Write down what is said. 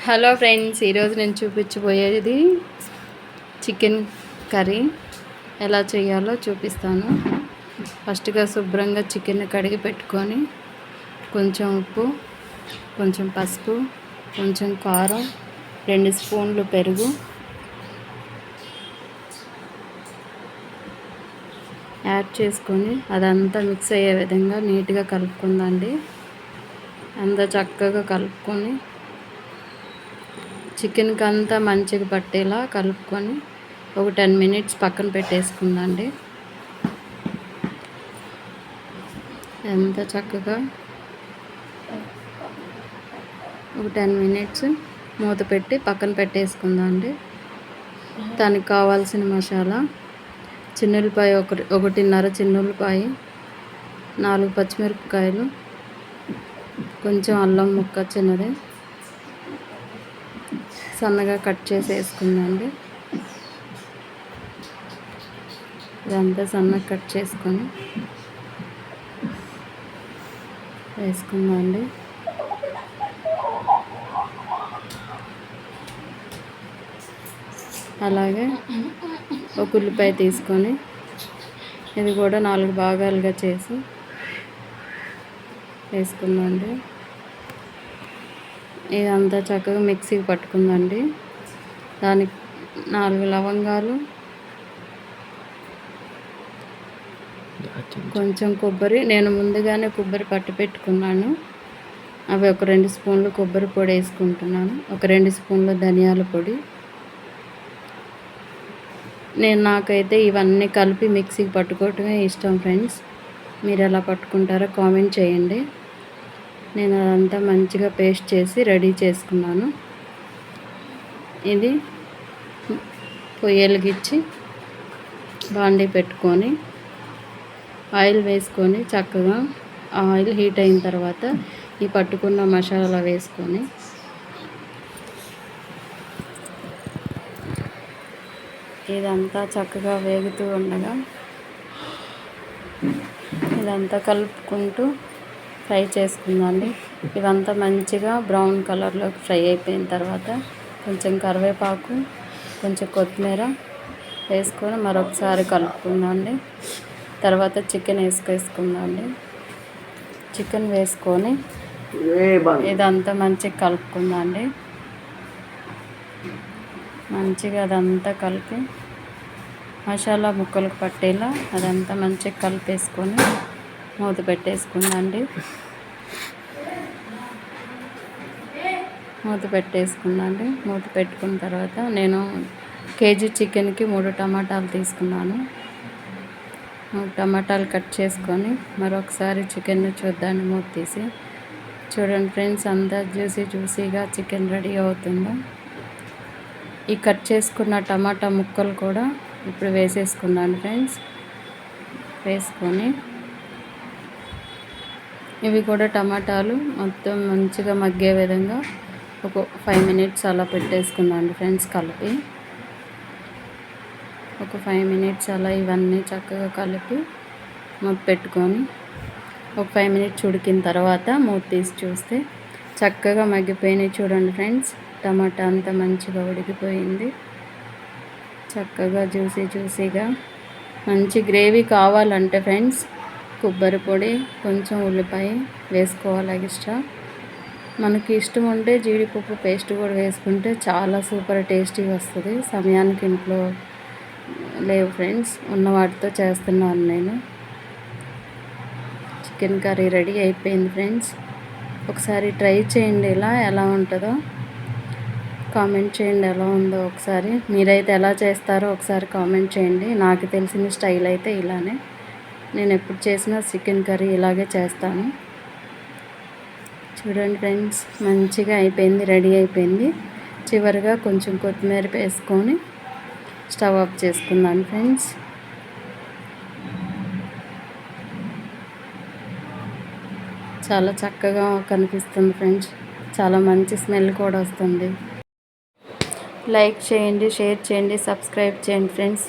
Hello friends, ఈరోజు నేను చూపించబోయేది chicken curry ఎలా చేయాలో చూపిస్తాను. ఫస్ట్గా శుభ్రంగా చికెన్ కడిగి పెట్టుకొని కొంచెం ఉప్పు, కొంచెం పసుపు, కొంచెం కారం, 2 స్పూన్లు పెరుగు యాడ్ చేసుకొని అదంతా మిక్స్ అయ్యే విధంగా నీట్గా కలుపుకుందండి. అంతా చక్కగా కలుపుకొని చికెన్కి అంతా మంచిగా పట్టేలా కలుపుకొని ఒక 10 మినిట్స్ పక్కన పెట్టేసుకుందండి. ఎంత చక్కగా ఒక 10 మినిట్స్ మూత పెట్టి పక్కన పెట్టేసుకుందండి. దానికి కావాల్సిన మసాలా చిన్నులపాయ, 1.5 చిన్నులపాయ, 4 పచ్చిమిరపకాయలు, కొంచెం అల్లం ముక్క చిన్నది సన్నగా కట్ చేసి వేసుకుందండి. ఇదంతా సన్నగా కట్ చేసుకొని వేసుకుందండి. అలాగే ఒక ఉల్లిపాయ తీసుకొని ఇది కూడా 4 భాగాలుగా చేసి వేసుకుందండి. ఇదంతా చక్కగా మిక్సీకి పట్టుకుందండి. దానికి 4 లవంగాలు, కొంచెం కొబ్బరి, నేను ముందుగానే కొబ్బరి పట్టు పెట్టుకున్నాను. అవి ఒక 2 స్పూన్లు కొబ్బరి పొడి వేసుకుంటున్నాను. ఒక 2 స్పూన్ల ధనియాల పొడి. నాకైతే ఇవన్నీ కలిపి మిక్సీకి పట్టుకోవటమే ఇష్టం ఫ్రెండ్స్. మీరు ఎలా పట్టుకుంటారో కామెంట్ చేయండి. నేను అదంతా మంచిగా పేస్ట్ చేసి రెడీ చేసుకున్నాను. ఇది పొయ్యి వెలిగించి బాండీ పెట్టుకొని ఆయిల్ వేసుకొని చక్కగా ఆయిల్ హీట్ అయిన తర్వాత ఈ పట్టుకున్న మసాలా వేసుకొని ఇదంతా చక్కగా వేగుతూ ఉండగా ఇదంతా కలుపుకుంటూ ఫ్రై చేసుకుందండి. ఇదంతా మంచిగా బ్రౌన్ కలర్లోకి ఫ్రై అయిపోయిన తర్వాత కొంచెం కరివేపాకు, కొంచెం కొత్తిమీర వేసుకొని మరొకసారి కలుపుకుందండి. తర్వాత చికెన్ వేసుకుందండి. చికెన్ వేసుకొని ఇదంతా మంచిగా కలుపుకుందండి. మంచిగా అదంతా కలిపి మసాలా ముక్కలకు పట్టేలా అదంతా మంచిగా కలిపేసుకొని మూత పెట్టేసుకుందండి. మూత పెట్టుకున్న తర్వాత నేను కేజీ చికెన్కి 3 టమాటాలు తీసుకున్నాను. 3 టమాటాలు కట్ చేసుకొని మరొకసారి చికెన్ చూద్దాన్ని మూత తీసి చూడండి ఫ్రెండ్స్, అంతా జ్యూసీగా చికెన్ రెడీ అవుతుందో. ఈ కట్ చేసుకున్న టమాటా ముక్కలు కూడా ఇప్పుడు వేసేసుకున్నాను ఫ్రెండ్స్. వేసుకొని ఇవి కూడా టమాటాలు మొత్తం మంచిగా మగ్గే విధంగా ఒక 5 మినిట్స్ అలా పెట్టేసుకున్నాను ఫ్రెండ్స్. కలిపి ఒక 5 మినిట్స్ అలా ఇవన్నీ చక్కగా కలిపి మూత పెట్టుకొని ఒక 5 మినిట్స్ ఉడికిన తర్వాత మూత తీసి చూస్తే చక్కగా మగ్గిపోయినాయి. చూడండి ఫ్రెండ్స్, టమాటా అంతా మంచిగా ఉడికిపోయింది. చక్కగా జ్యూసీగా మంచి గ్రేవీ కావాలంటే ఫ్రెండ్స్ కొబ్బరి పొడి, కొంచెం ఉల్లిపాయ వేసుకోవాలి ఎక్స్ట్రా. మనకి ఇష్టం ఉంటే జీడిపప్పు పేస్ట్ కూడా వేసుకుంటే చాలా సూపర్ టేస్టీగా వస్తుంది. సమయానికి ఇంట్లో లేవు ఫ్రెండ్స్, ఉన్న వాటితో చేస్తున్నాను నేను. చికెన్ కర్రీ రెడీ అయిపోయింది ఫ్రెండ్స్. ఒకసారి ట్రై చేయండి, ఎలా ఉంటుందో కామెంట్ చేయండి. ఎలా ఉందో ఒకసారి మీరైతే ఎలా చేస్తారో ఒకసారి కామెంట్ చేయండి. నాకు తెలిసిన స్టైల్ అయితే ఇలానే. నేను ఎప్పుడు చేసినా చికెన్ కర్రీ ఇలాగే చేస్తాను. చూడండి ఫ్రెండ్స్, మంచిగా అయిపోయింది, రెడీ అయిపోయింది. చివరిగా కొంచెం కొత్తిమీర వేసుకొని స్టవ్ ఆఫ్ చేసుకుందాం ఫ్రెండ్స్. చాలా చక్కగా కనిపిస్తుంది ఫ్రెండ్స్. చాలా మంచి స్మెల్ కూడా వస్తుంది. లైక్ చేయండి, షేర్ చేయండి, సబ్స్క్రైబ్ చేయండి ఫ్రెండ్స్.